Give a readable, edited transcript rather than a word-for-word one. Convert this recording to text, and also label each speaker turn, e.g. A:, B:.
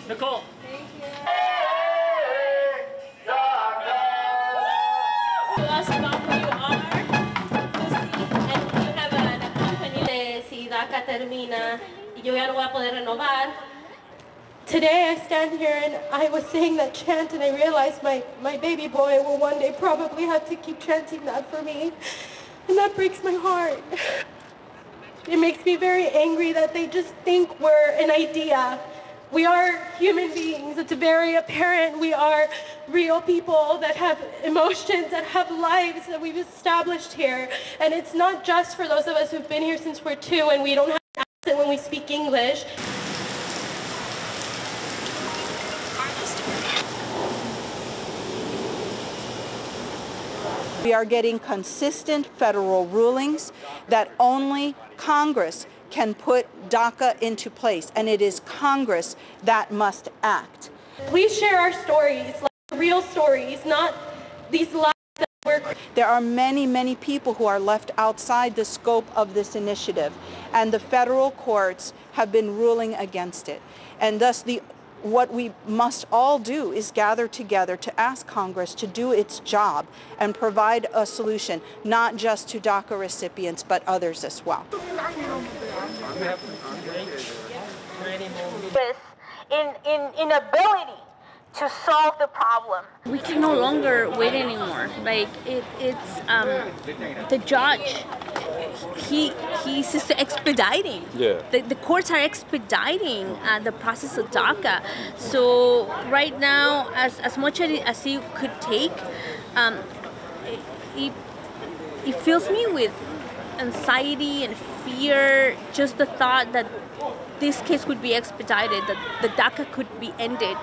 A: Nicole.
B: Thank you.
C: You ask about who you are, and you have an company. Si DACA termina, yo ya no voy a poder renovar.
D: Today I stand here and I was saying that chant and I realized my baby boy will one day probably have to keep chanting that for me. And that breaks my heart. It makes me very angry that they just think we're an idea. We are human beings. It's very apparent. We are real people that have emotions, that have lives that we've established here. And it's not just for those of us who've been here since we're 2 and we don't have an accent when we speak English.
E: We are getting consistent federal rulings that only Congress can put DACA into place, and it is Congress that must act.
D: Please share our stories, like real stories, not these lies that we're...
E: There are many, many people who are left outside the scope of this initiative, and the federal courts have been ruling against it. And thus what we must all do is gather together to ask Congress to do its job and provide a solution, not just to DACA recipients, but others as well.
F: With inability to solve the problem.
G: We can no longer wait anymore. Like it's the judge. He's just expediting.
H: Yeah.
G: The courts are expediting the process of DACA. So right now, as much as it could take, it fills me with anxiety and fear. Just the thought that this case could be expedited, that the DACA could be ended.